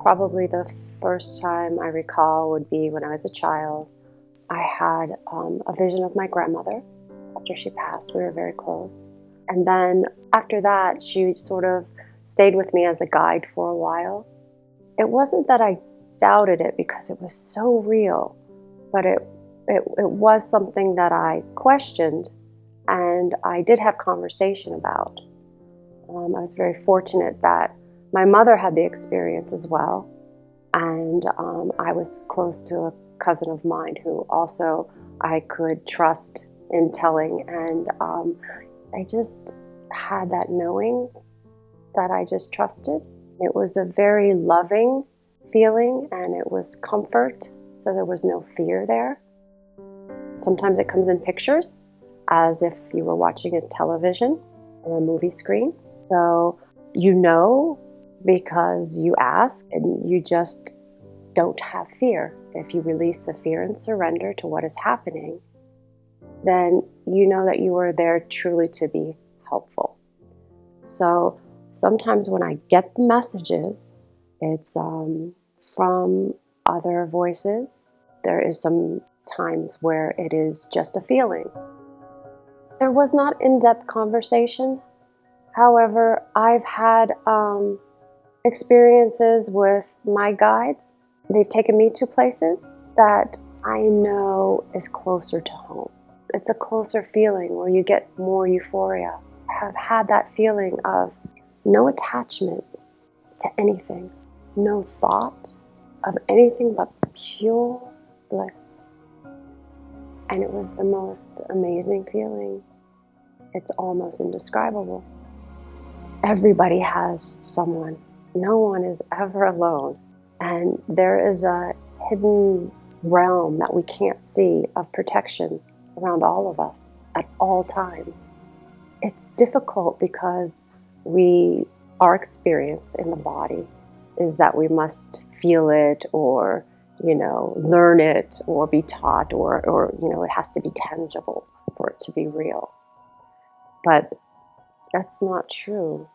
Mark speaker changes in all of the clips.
Speaker 1: Probably the first time I recall would be when I was a child. I had a vision of my grandmother after she passed. We were very close. And then after that, she sort of stayed with me as a guide for a while. It wasn't that I doubted it because it was so real, but it was something that I questioned and I did have conversation about. I was very fortunate that my mother had the experience as well, and I was close to a cousin of mine who also I could trust in telling, and I just had that knowing that I just trusted. It was a very loving feeling and it was comfort, so there was no fear there. Sometimes it comes in pictures, as if you were watching a television or a movie screen. So you know because you ask and you just don't have fear. If you release the fear and surrender to what is happening, then you know that you are there truly to be helpful. So sometimes when I get the messages, it's from other voices. There is some times where it is just a feeling. There was not in-depth conversation. However, I've had experiences with my guides. They've taken me to places that I know is closer to home. It's a closer feeling where you get more euphoria. I have had that feeling of no attachment to anything, no thought of anything but pure bliss. And it was the most amazing feeling. It's almost indescribable. Everybody has someone. No one is ever alone. And there is a hidden realm that we can't see of protection around all of us at all times. It's difficult because our experience in the body is that we must feel it or, learn it or be taught or, it has to be tangible for it to be real. But that's not true.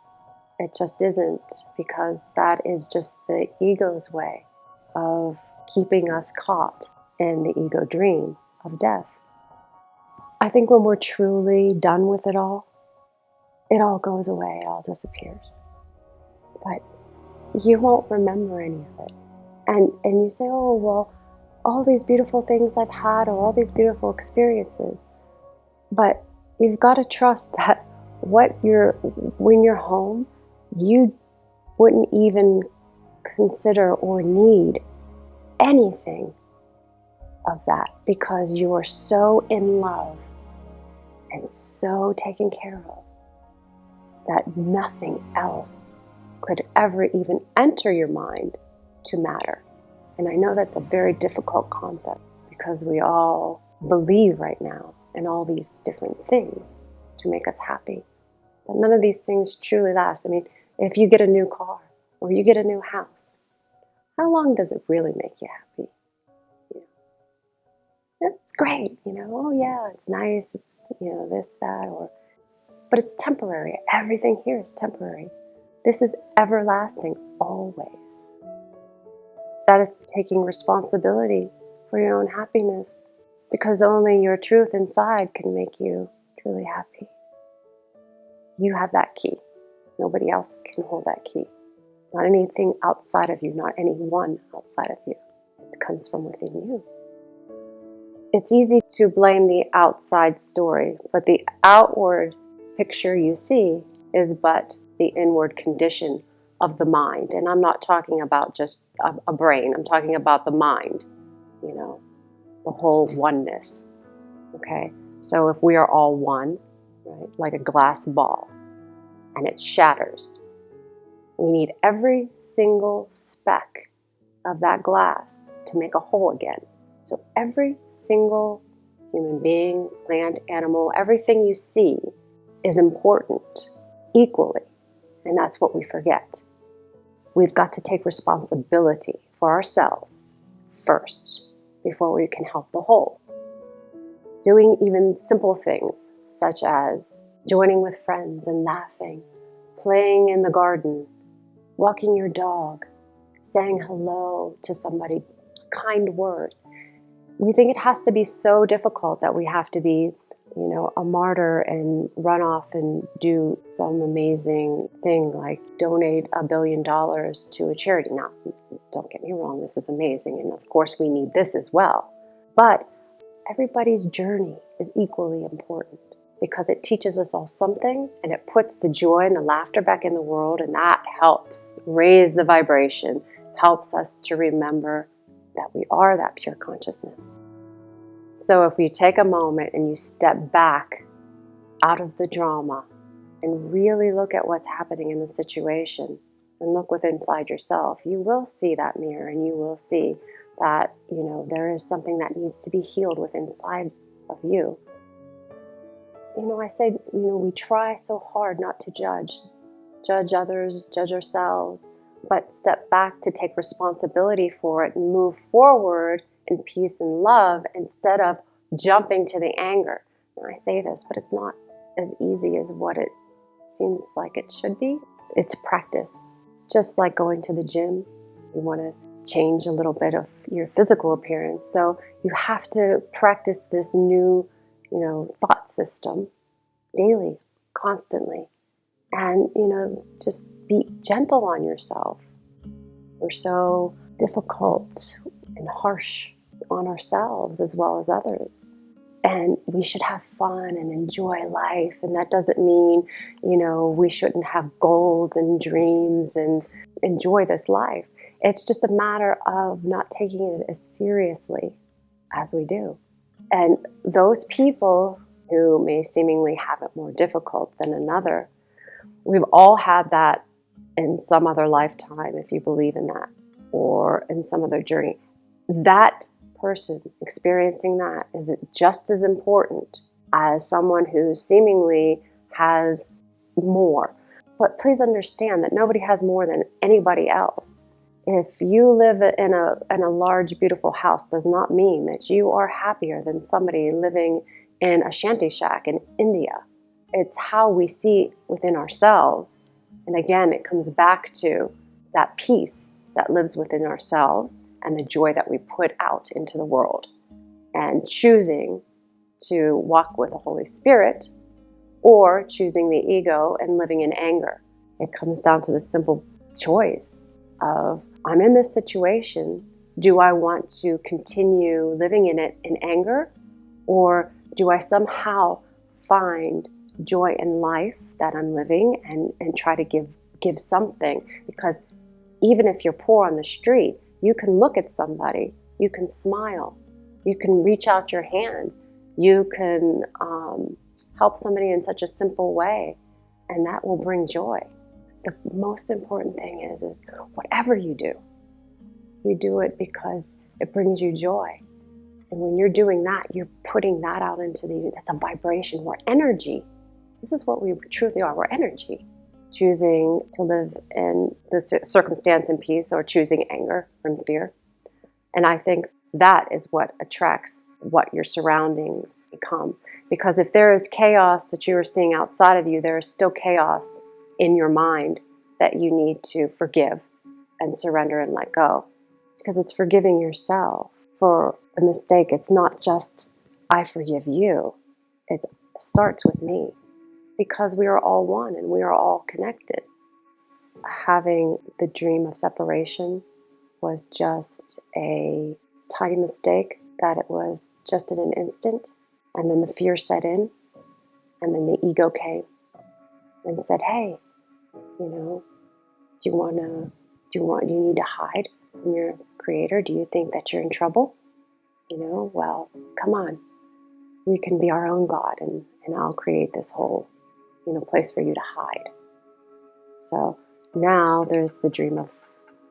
Speaker 1: It just isn't, because that is just the ego's way of keeping us caught in the ego dream of death. I think when we're truly done with it all goes away, it all disappears. But you won't remember any of it. And you say, oh, well, all these beautiful things I've had or all these beautiful experiences. But you've got to trust that when you're home, you wouldn't even consider or need anything of that because you are so in love and so taken care of that nothing else could ever even enter your mind to matter. And I know that's a very difficult concept because we all believe right now in all these different things to make us happy. But none of these things truly last. I mean, if you get a new car or you get a new house, how long does it really make you happy? It's great, oh yeah, it's nice, it's, this, that, but it's temporary. Everything here is temporary. This is everlasting, always. That is taking responsibility for your own happiness, because only your truth inside can make you truly happy. You have that key. Nobody else can hold that key. Not anything outside of you, not anyone outside of you. It comes from within you. It's easy to blame the outside story, but the outward picture you see is but the inward condition of the mind. And I'm not talking about just a brain. I'm talking about the mind, the whole oneness. Okay? So if we are all one, right, like a glass ball, and it shatters, we need every single speck of that glass to make a whole again. So every single human being, plant, animal, everything you see is important equally. And that's what we forget. We've got to take responsibility for ourselves first before we can help the whole. Doing even simple things such as joining with friends and laughing, playing in the garden, walking your dog, saying hello to somebody, kind word. We think it has to be so difficult that we have to be, a martyr and run off and do some amazing thing like donate $1 billion to a charity. Now, don't get me wrong, this is amazing. And of course, we need this as well. But everybody's journey is equally important because it teaches us all something and it puts the joy and the laughter back in the world. And that helps raise the vibration, helps us to remember that we are that pure consciousness. So if you take a moment and you step back out of the drama and really look at what's happening in the situation and look within inside yourself, you will see that mirror and you will see that, there is something that needs to be healed within inside of you. I say, we try so hard not to judge others, judge ourselves, but step back to take responsibility for it and move forward in peace and love instead of jumping to the anger. And I say this, but it's not as easy as what it seems like it should be. It's practice. Just like going to the gym, you want to change a little bit of your physical appearance. So you have to practice this new, thought system daily, constantly. And, just be gentle on yourself. We're so difficult and harsh on ourselves as well as others. And we should have fun and enjoy life. And that doesn't mean, we shouldn't have goals and dreams and enjoy this life. It's just a matter of not taking it as seriously as we do. And those people who may seemingly have it more difficult than another, we've all had that in some other lifetime, if you believe in that, or in some other journey. That person experiencing that is just as important as someone who seemingly has more. But please understand that nobody has more than anybody else. If you live in a large, beautiful house, does not mean that you are happier than somebody living in a shanty shack in India. It's how we see within ourselves. And again, it comes back to that peace that lives within ourselves and the joy that we put out into the world. And choosing to walk with the Holy Spirit or choosing the ego and living in anger. It comes down to the simple choice of, I'm in this situation. Do I want to continue living in it in anger? Or do I somehow find joy in life that I'm living and try to give something? Because even if you're poor on the street, you can look at somebody, you can smile, you can reach out your hand, you can help somebody in such a simple way, and that will bring joy. The most important thing is whatever you do it because it brings you joy. And when you're doing that, you're putting that out into that's a vibration. We're energy. This is what we truly are. We're energy. Choosing to live in the circumstance in peace or choosing anger and fear. And I think that is what attracts what your surroundings become. Because if there is chaos that you are seeing outside of you, there is still chaos in your mind that you need to forgive and surrender and let go. Because it's forgiving yourself for the mistake. It's not just, I forgive you. It starts with me. Because we are all one and we are all connected. Having the dream of separation was just a tiny mistake, that it was just in an instant, and then the fear set in, and then the ego came and said, hey, do you need to hide from your creator? Do you think that you're in trouble? Well, come on. We can be our own God and I'll create this whole place for you to hide. So now there's the dream of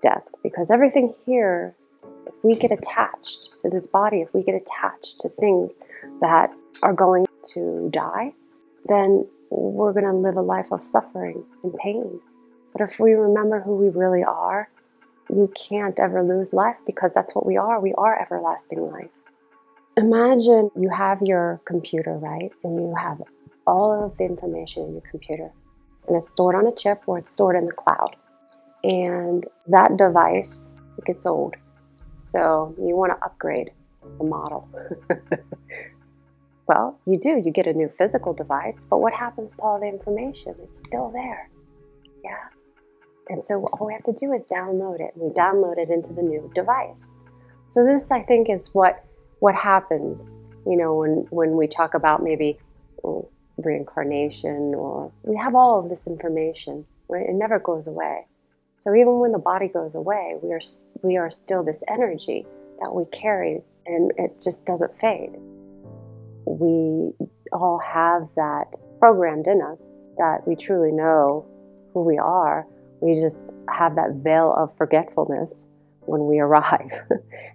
Speaker 1: death, because everything here, if we get attached to this body, if we get attached to things that are going to die, then we're going to live a life of suffering and pain. But if we remember who we really are, you can't ever lose life, because that's what we are. We are everlasting life. Imagine you have your computer, right? And you have all of the information in your computer. And it's stored on a chip or it's stored in the cloud. And that device gets old. So you want to upgrade the model. Well, you do. You get a new physical device, but what happens to all the information? It's still there. Yeah. And so all we have to do is download it. We download it into the new device. So this, I think, is what happens, when we talk about maybe reincarnation, or we have all of this information, right? It never goes away. So even when the body goes away, we are still this energy that we carry, and it just doesn't fade. We all have that programmed in us, that we truly know who we are. We just have that veil of forgetfulness when we arrive.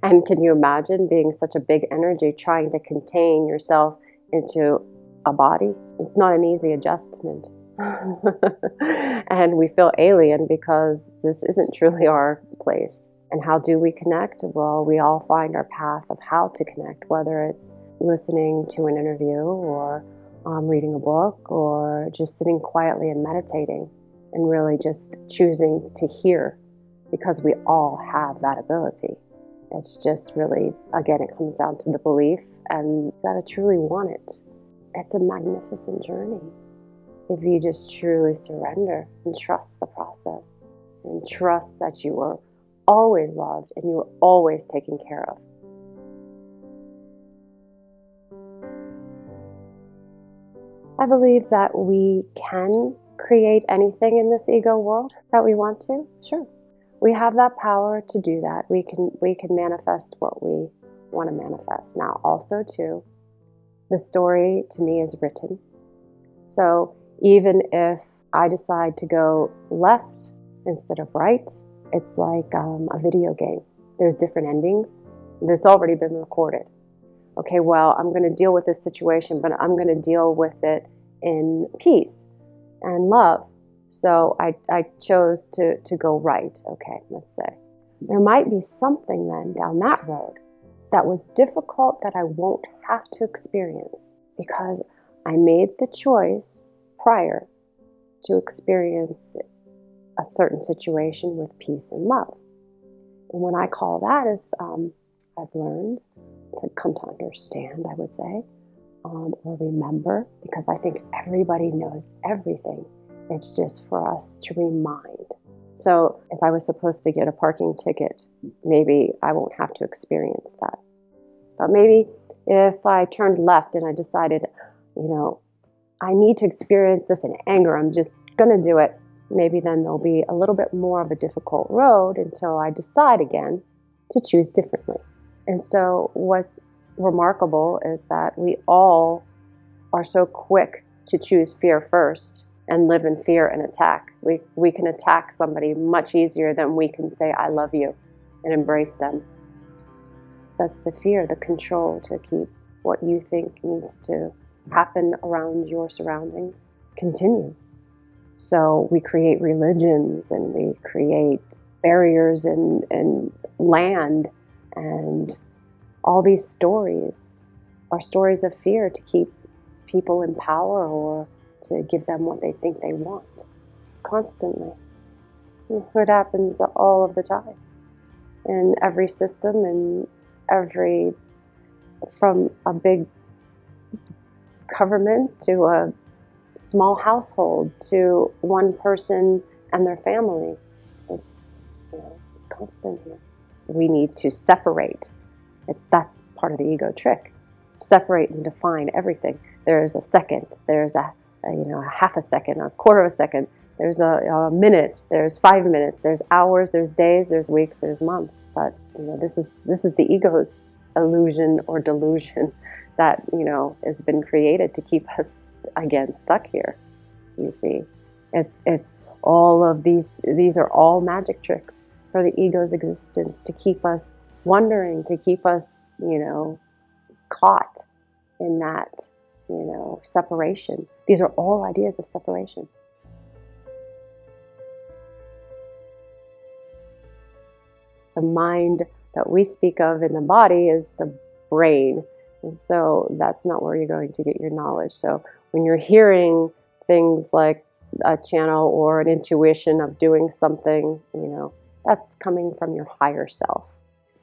Speaker 1: And can you imagine being such a big energy trying to contain yourself into a body? It's not an easy adjustment. And we feel alien because this isn't truly our place. And how do we connect? Well, we all find our path of how to connect, whether it's listening to an interview, or reading a book, or just sitting quietly and meditating, and really just choosing to hear, because we all have that ability. It's just really, again, it comes down to the belief, and you gotta truly want it. It's a magnificent journey if you just truly surrender and trust the process, and trust that you are always loved and you are always taken care of. I believe that we can create anything in this ego world that we want to. Sure. We have that power to do that. We can manifest what we want to manifest. Now, also too, the story to me is written. So even if I decide to go left instead of right, it's like a video game. There's different endings. It's already been recorded. Okay, well, I'm going to deal with this situation, but I'm going to deal with it in peace and love. So I chose to go right, okay, let's say. There might be something then down that road that was difficult that I won't have to experience, because I made the choice prior to experience a certain situation with peace and love. And when I call that is, I've learned to come to understand, I would say, or remember, because I think everybody knows everything. It's just for us to remind. So if I was supposed to get a parking ticket, maybe I won't have to experience that. But maybe if I turned left and I decided, I need to experience this in anger, I'm just going to do it, maybe then there'll be a little bit more of a difficult road until I decide again to choose differently. And so what's remarkable is that we all are so quick to choose fear first and live in fear and attack. We can attack somebody much easier than we can say, I love you, and embrace them. That's the fear, the control to keep what you think needs to happen around your surroundings continue. So we create religions, and we create barriers and land, and all these stories are stories of fear to keep people in power, or to give them what they think they want. It's constantly. It happens all of the time. In every system, and from a big government to a small household to one person and their family. It's constant here. We need to separate. That's part of the ego trick. Separate and define everything. There's a second. There's a half a second, a quarter of a second. There's a minute. There's 5 minutes. There's hours. There's days. There's weeks. There's months. But this is the ego's illusion or delusion that has been created to keep us again stuck here. You see, it's all of these are all magic tricks for the ego's existence, to keep us wondering, to keep us caught in that separation. These are all ideas of separation. The mind that we speak of in the body is the brain. And so that's not where you're going to get your knowledge. So when you're hearing things like a channel or an intuition of doing something, that's coming from your higher self.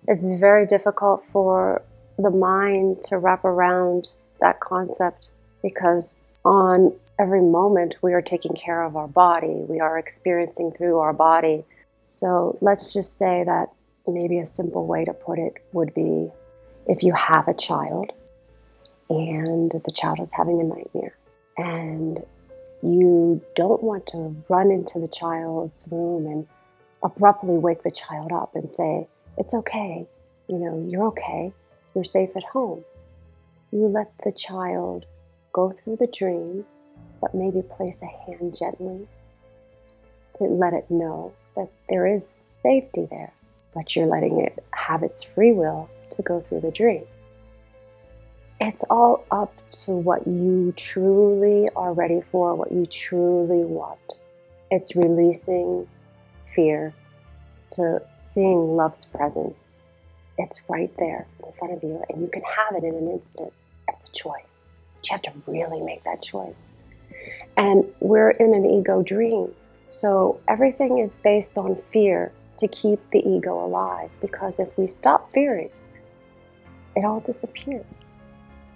Speaker 1: It's very difficult for the mind to wrap around that concept because on every moment we are taking care of our body. We are experiencing through our body. So let's just say that maybe a simple way to put it would be if you have a child and the child is having a nightmare and you don't want to run into the child's room and abruptly wake the child up and say, it's okay, you're okay, you're safe at home. You let the child go through the dream, but maybe place a hand gently to let it know that there is safety there, but you're letting it have its free will to go through the dream. It's all up to what you truly are ready for, what you truly want. It's releasing fear to seeing love's presence. It's right there in front of you, and you can have it in an instant. It's a choice. But you have to really make that choice. And we're in an ego dream. So everything is based on fear to keep the ego alive. Because if we stop fearing, it all disappears.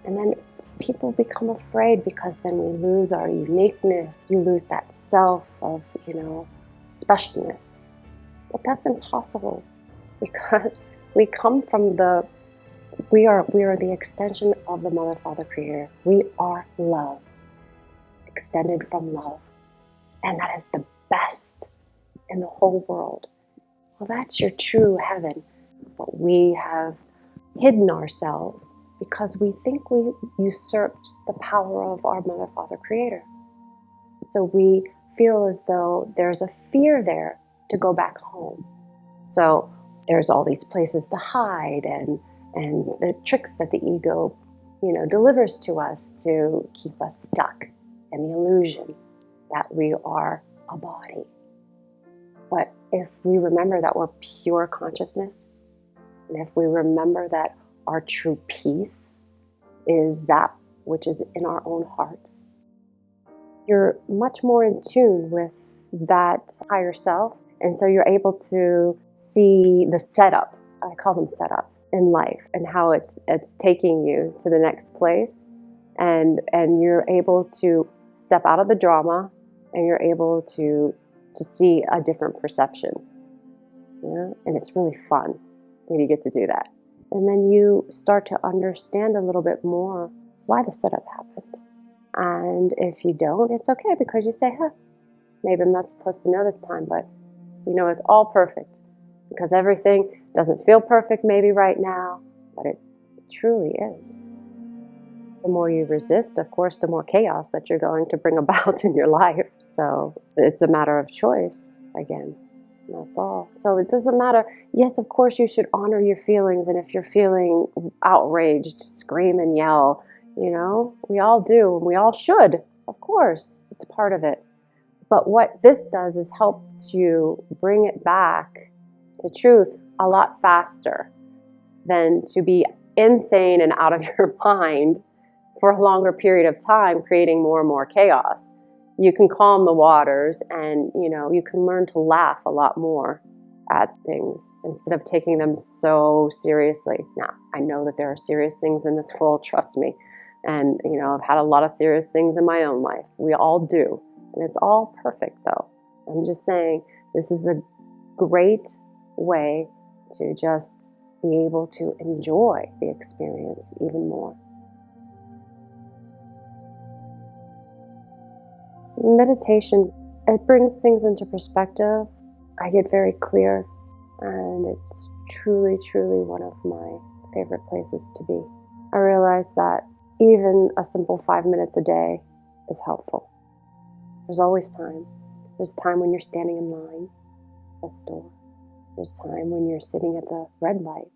Speaker 1: And then people become afraid because then we lose our uniqueness. You lose that self of, specialness. But that's impossible because we come from we are the extension of the Mother, Father, Creator. We are love, extended from love. And that is the best in the whole world. Well, that's your true heaven. But we have hidden ourselves because we think we usurped the power of our Mother, Father, Creator. So we feel as though there's a fear there to go back home. So there's all these places to hide and the tricks that the ego, delivers to us to keep us stuck in the illusion that we are a body. But if we remember that we're pure consciousness, and if we remember that our true peace is that which is in our own hearts, you're much more in tune with that higher self. And so you're able to see the setup, I call them setups in life, and how it's taking you to the next place. And you're able to step out of the drama, and you're able to see a different perception. And it's really fun when you get to do that. And then you start to understand a little bit more why the setup happened. And if you don't, it's okay, because you say, maybe I'm not supposed to know this time, but it's all perfect, because everything doesn't feel perfect maybe right now, but it truly is. The more you resist, of course, the more chaos that you're going to bring about in your life. So it's a matter of choice, again. That's all. So it doesn't matter. Yes, of course, you should honor your feelings. And if you're feeling outraged, scream and yell. We all do, and we all should. Of course, it's part of it. But what this does is helps you bring it back to truth a lot faster than to be insane and out of your mind for a longer period of time, creating more and more chaos. You can calm the waters, and you can learn to laugh a lot more at things instead of taking them so seriously. Now, I know that there are serious things in this world, trust me. And I've had a lot of serious things in my own life. We all do. And it's all perfect, though. I'm just saying this is a great way to just be able to enjoy the experience even more. Meditation, it brings things into perspective. I get very clear, and it's truly, truly one of my favorite places to be. I realize that even a simple 5 minutes a day is helpful. There's always time. There's time when you're standing in line at a store. There's time when you're sitting at the red light.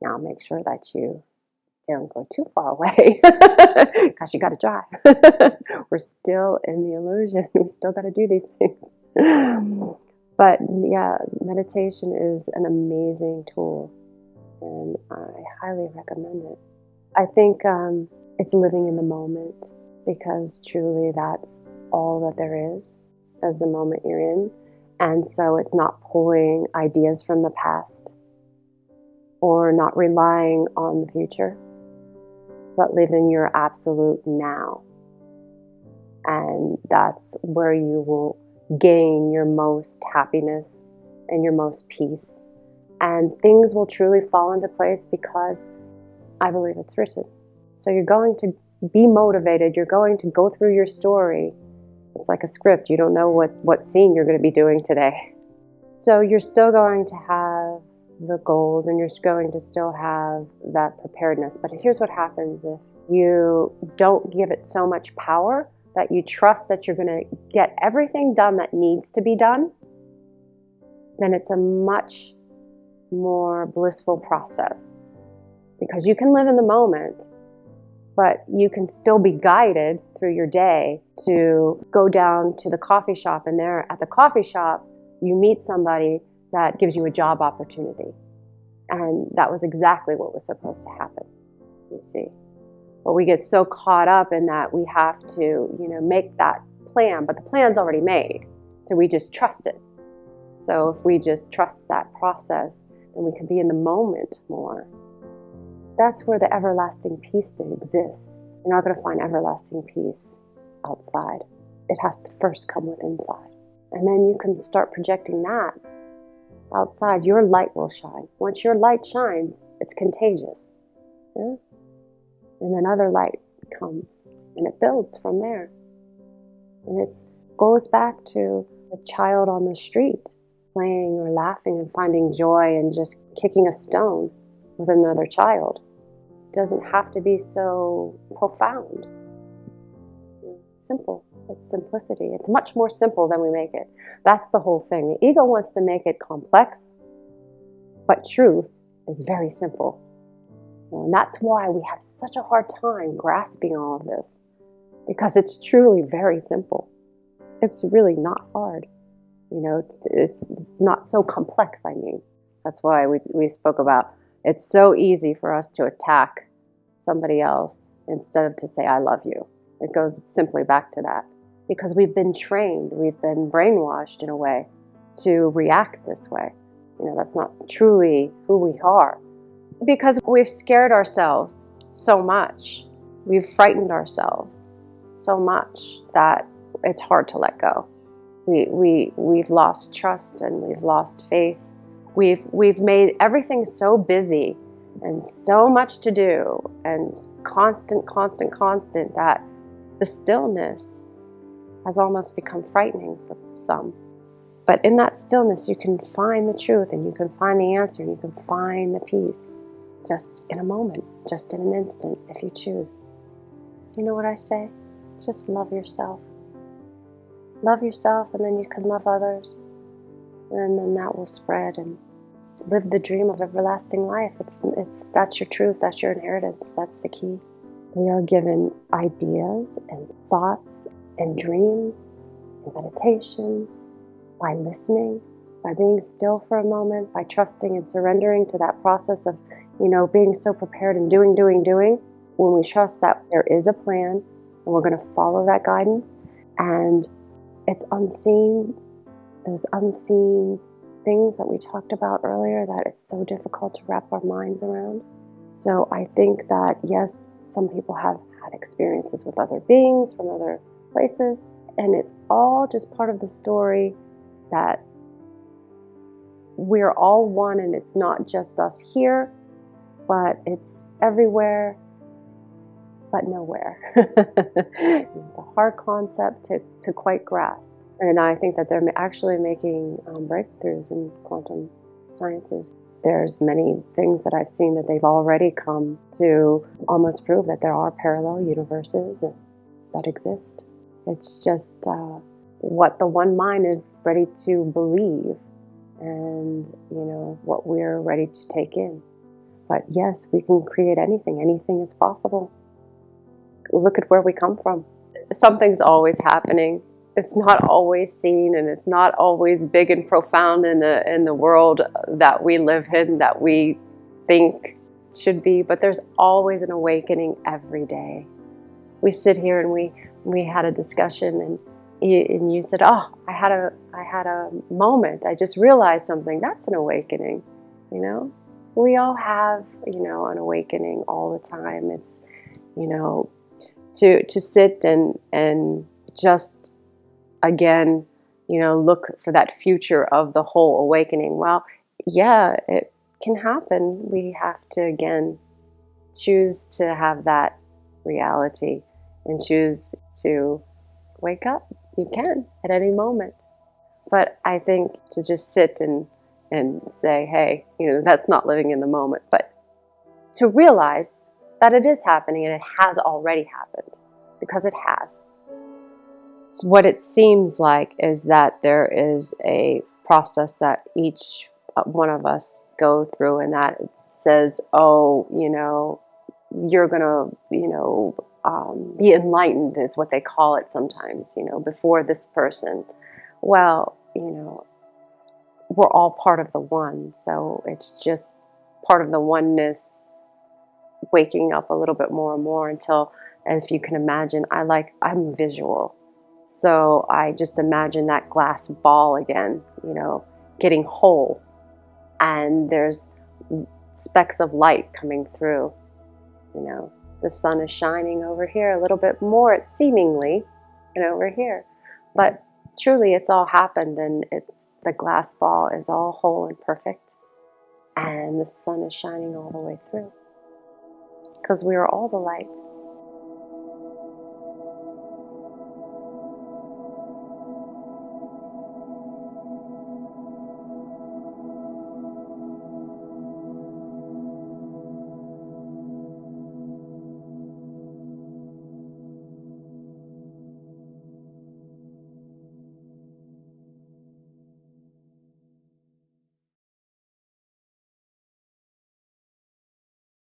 Speaker 1: Now make sure that you don't go too far away because you got to drive. We're still in the illusion. We still got to do these things. But yeah, meditation is an amazing tool, and I highly recommend it. I think it's living in the moment, because truly that's all that there is. as the moment you're in. And so it's not pulling ideas from the past or not relying on the future, but living your absolute now. And that's where you will gain your most happiness and your most peace. And things will truly fall into place because I believe it's written. So you're going to be motivated. You're going to go through your story. It's like a script. You don't know what scene you're going to be doing today. So you're still going to have the goals and you're going to still have that preparedness. But here's what happens if you don't give it so much power that you trust that you're going to get everything done that needs to be done. Then it's a much more blissful process, because you can live in the moment, but you can still be guided through your day to go down to the coffee shop, and there at the coffee shop you meet somebody that gives you a job opportunity. And that was exactly what was supposed to happen, you see. But we get so caught up in that we have to, make that plan, but the plan's already made. So we just trust it. So if we just trust that process, then we can be in the moment more. That's where the everlasting peace exists. You're not going to find everlasting peace outside. It has to first come within inside. And then you can start projecting that outside. Your light will shine. Once your light shines, it's contagious. Yeah? And then other light comes, and it builds from there. And it goes back to the child on the street, playing or laughing and finding joy and just kicking a stone with another child. It doesn't have to be so profound. Simple. It's simplicity. It's much more simple than we make it. That's the whole thing. The ego wants to make it complex, but truth is very simple. And that's why we have such a hard time grasping all of this, because it's truly very simple. It's really not hard. It's not so complex, I mean. That's why we spoke about it's so easy for us to attack somebody else instead of to say, I love you. It goes simply back to that. Because we've been trained, we've been brainwashed in a way to react this way. That's not truly who we are. Because we've scared ourselves so much. We've frightened ourselves so much that it's hard to let go. We've lost trust and we've lost faith. We've made everything so busy and so much to do and constant that the stillness has almost become frightening for some. But in that stillness, you can find the truth and you can find the answer and you can find the peace just in a moment, just in an instant, if you choose. You know what I say? Just love yourself. Love yourself, and then you can love others. And then that will spread and live the dream of everlasting life. That's your truth, that's your inheritance, that's the key. We are given ideas and thoughts and dreams and meditations by listening, by being still for a moment, by trusting and surrendering to that process of, being so prepared and doing. When we trust that there is a plan and we're going to follow that guidance, and it's unseen, those unseen things that we talked about earlier that is so difficult to wrap our minds around. So I think that, yes, some people have had experiences with other beings from other places, and it's all just part of the story that we're all one, and it's not just us here, but it's everywhere but nowhere. It's a hard concept to quite grasp. And I think that they're actually making breakthroughs in quantum sciences. There's many things that I've seen that they've already come to almost prove that there are parallel universes that exist. It's just what the one mind is ready to believe and, what we're ready to take in. But yes, we can create anything. Anything is possible. Look at where we come from. Something's always happening. It's not always seen, and it's not always big and profound in the world that we live in, that we think should be. But there's always an awakening every day. We sit here and we had a discussion, and and you said, oh, I had a moment, I just realized something. That's an awakening. You know, we all have, an awakening all the time. It's, to sit and just, again, look for that future of the whole awakening. Well, yeah, it can happen. We have to, again, choose to have that reality and choose to wake up. You can at any moment. But I think to just sit and say, hey, that's not living in the moment. But to realize that it is happening and it has already happened, because it has. It's what it seems like is that there is a process that each one of us go through, and that it says, oh, you're going to, be enlightened is what they call it sometimes, before this person. Well, we're all part of the one. So it's just part of the oneness, waking up a little bit more and more until, if you can imagine, I'm visual. So I just imagine that glass ball again, getting whole. And there's specks of light coming through. The sun is shining over here a little bit more, it's seemingly, over here. But truly, it's all happened, and the glass ball is all whole and perfect. And the sun is shining all the way through. Because we are all the light.